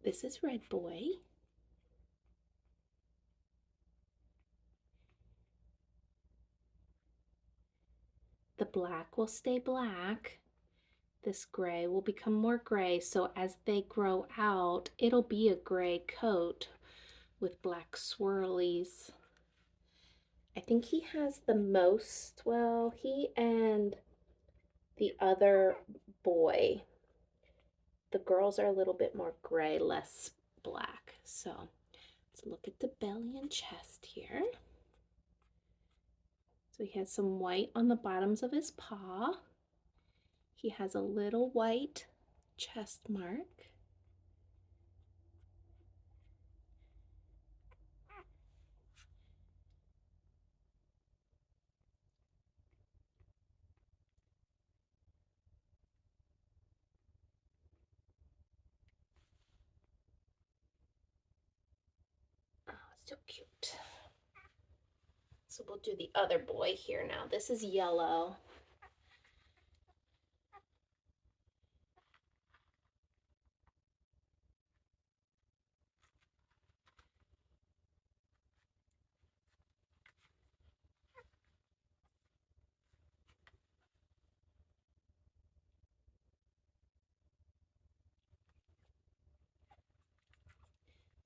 This is Red Boy. The black will stay black. This gray will become more gray, so as they grow out, it'll be a gray coat with black swirlies. I think he has the most, well, he and the other boy. The girls are a little bit more gray, less black. So let's look at the belly and chest here. So he has some white on the bottoms of his paw. He has a little white chest mark. Oh, so cute. So we'll do the other boy here now. This is yellow.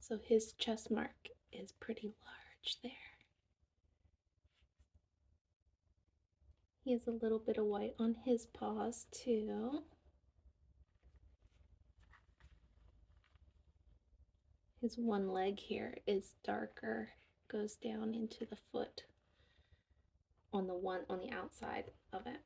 So his chest mark is pretty large there. He has a little bit of white on his paws too. His one leg here is darker, goes down into the foot on the outside of it.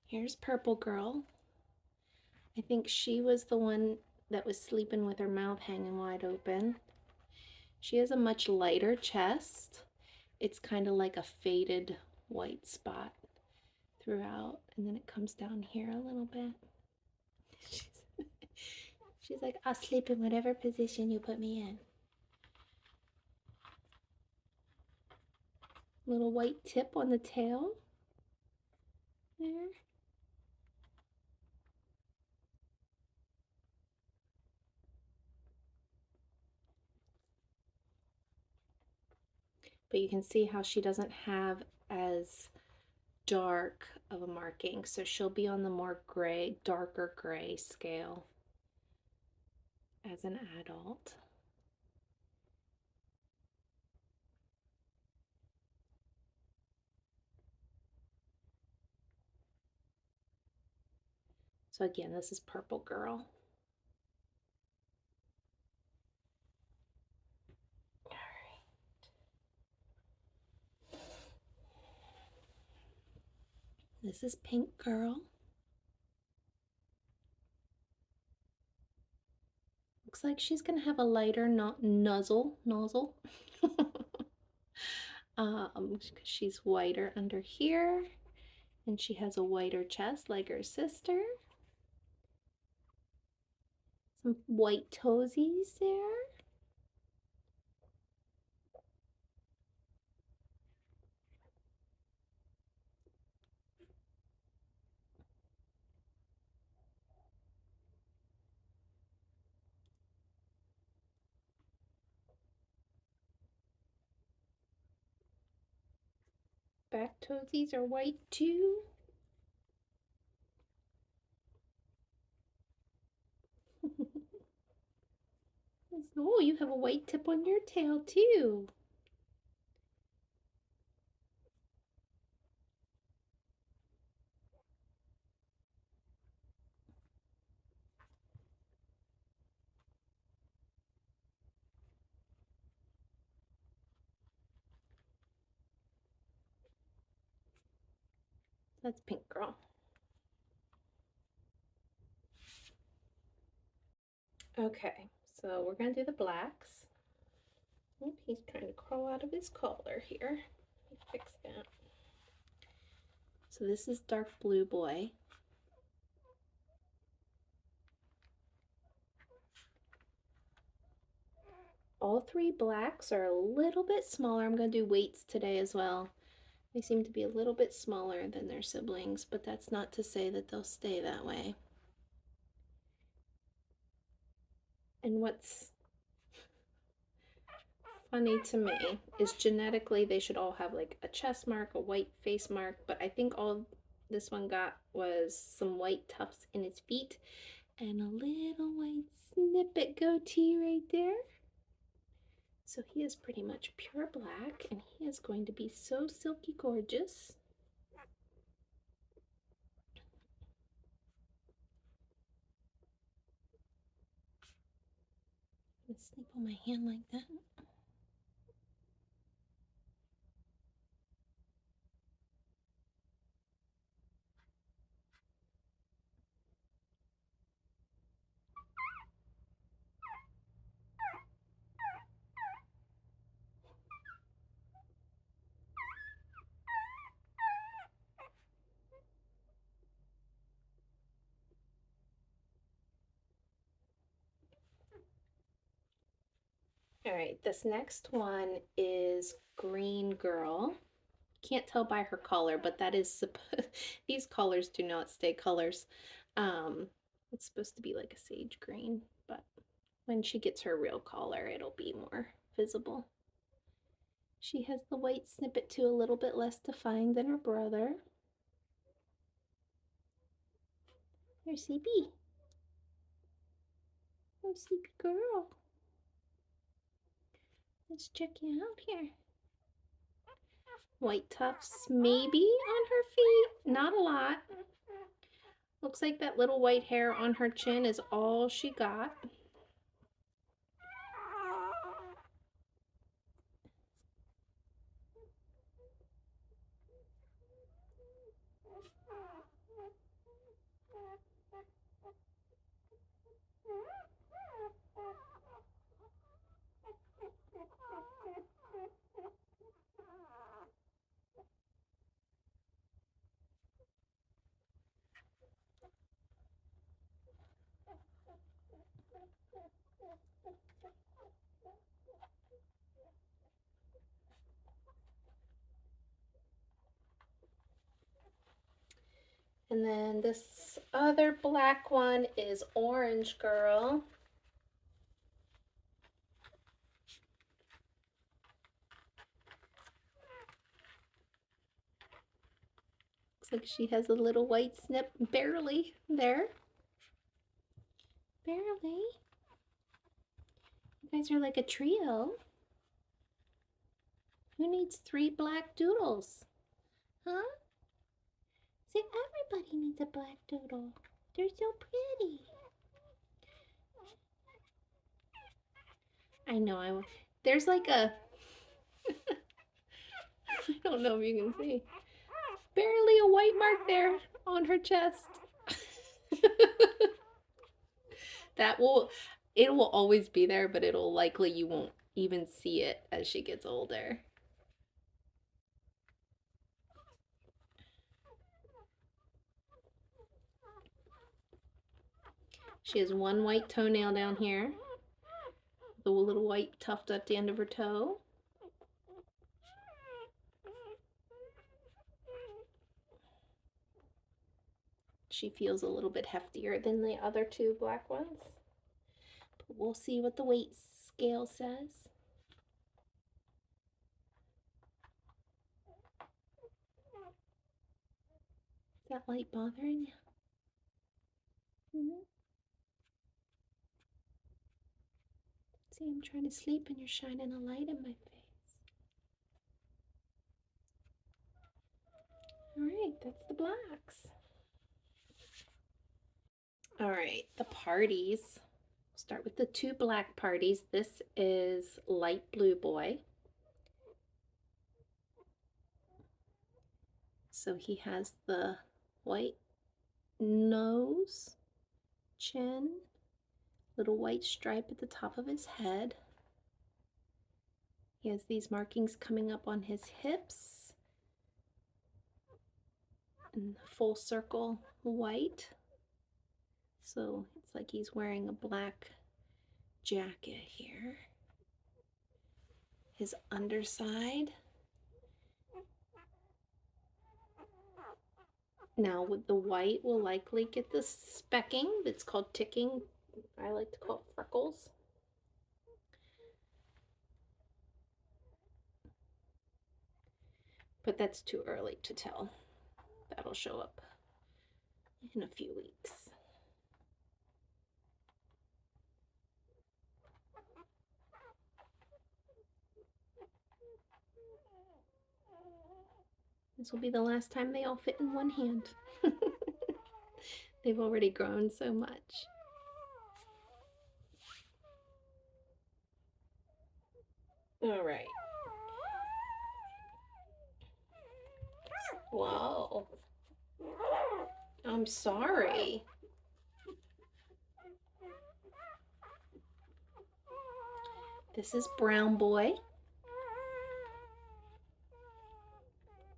Here's Purple Girl. I think she was the one that was sleeping with her mouth hanging wide open. She has a much lighter chest. It's kind of like a faded white spot throughout, and then it comes down here a little bit. She's like, I'll sleep in whatever position you put me in. Little white tip on the tail. There. But you can see how she doesn't have as dark of a marking, so she'll be on the more gray, darker gray scale as an adult. So again, this is Purple Girl. All right. This is Pink Girl. Looks like she's gonna have a lighter nozzle. She's whiter under here, and she has a whiter chest like her sister. Some white toesies there. Back toesies are white too. Oh, you have a white tip on your tail too. That's Pink Girl. Okay, so we're gonna do the blacks. Oop, he's trying to crawl out of his collar here. Let me fix that. So So this is dark blue boy. All three blacks are a little bit smaller. I'm going to do weights today as well. They seem to be a little bit smaller than their siblings, but that's not to say that they'll stay that way. And what's funny to me is genetically they should all have like a chest mark, a white face mark, but I think all this one got was some white tufts in his feet and a little white snippet goatee right there. So he is pretty much pure black, and he is going to be so silky gorgeous. I'm going to snip on my hand like that. All right, this next one is Green Girl. Can't tell by her collar, but that is these collars do not stay colors. It's supposed to be like a sage green, but when she gets her real collar, it'll be more visible. She has the white snippet too, a little bit less defined than her brother. There's CB. There's CB girl. Let's check you out here. White tufts maybe on her feet, not a lot. Looks like that little white hair on her chin is all she got. And then this other black one is Orange Girl. Looks like she has a little white snip, barely there. Barely. You guys are like a trio. Who needs 3 black doodles? Huh? See, everybody needs a black doodle. They're so pretty. I know, there's like a, I don't know if you can see, barely a white mark there on her chest. That will, it will always be there, but it'll likely, you won't even see it as she gets older. She has one white toenail down here, the little white tuft at the end of her toe. She feels a little bit heftier than the other 2 black ones. But we'll see what the weight scale says. Is that light bothering you? See, I'm trying to sleep and you're shining a light in my face. All right, that's the blacks. All right, the parties. Start with the 2 black parties. This is light blue boy. So he has the white nose, chin, little white stripe at the top of his head. He has these markings coming up on his hips. and full circle white. So it's like he's wearing a black jacket here. His underside. Now with the white, we'll likely get this specking. It's called ticking. I like to call it freckles. But that's too early to tell. That'll show up in a few weeks. This will be the last time they all fit in one hand. They've already grown so much. All right. Whoa. I'm sorry. This is Brown Boy.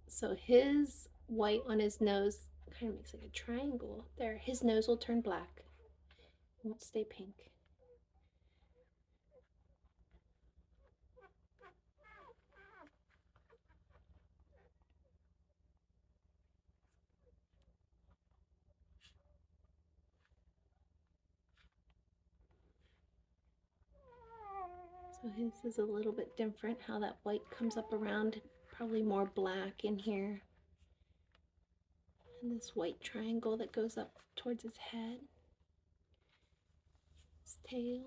So his white on his nose kind of makes like a triangle there. His nose will turn black. It won't stay pink. So his is a little bit different, how that white comes up around, probably more black in here. And this white triangle that goes up towards his head, his tail.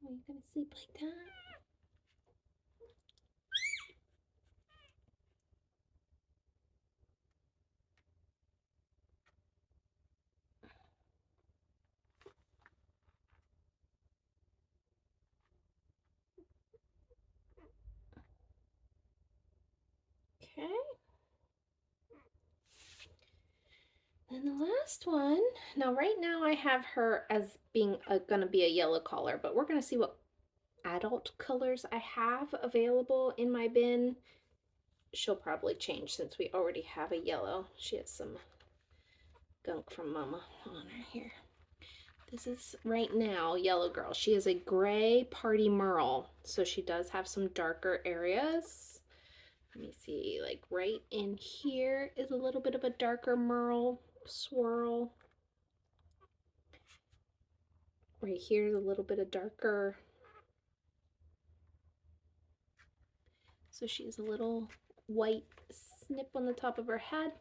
Are you gonna sleep like that? Okay. And the last one, now right now I have her as being gonna be a yellow collar, but we're gonna see what adult colors I have available in my bin. She'll probably change since we already have a yellow. She has some gunk from Mama on her here. This is right now Yellow Girl. She is a gray party merle, so she does have some darker areas. Let me see, like right in here is a little bit of a darker merle swirl. Right here is a little bit of darker. So she has a little white snip on the top of her head.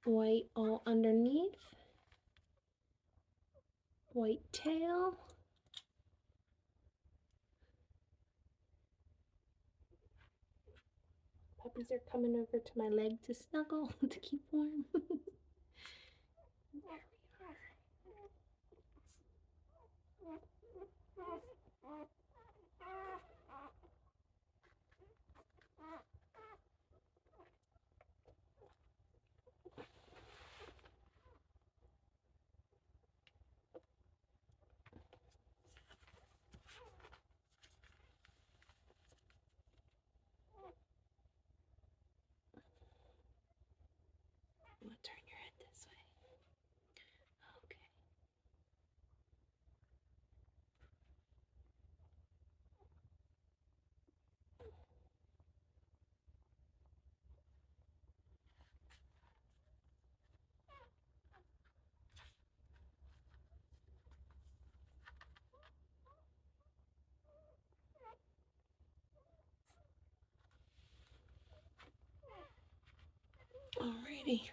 White all underneath. White tail. Puppies are coming over to my leg to snuggle to keep warm. There we are. I'm gonna turn your head this way. Okay. Alrighty.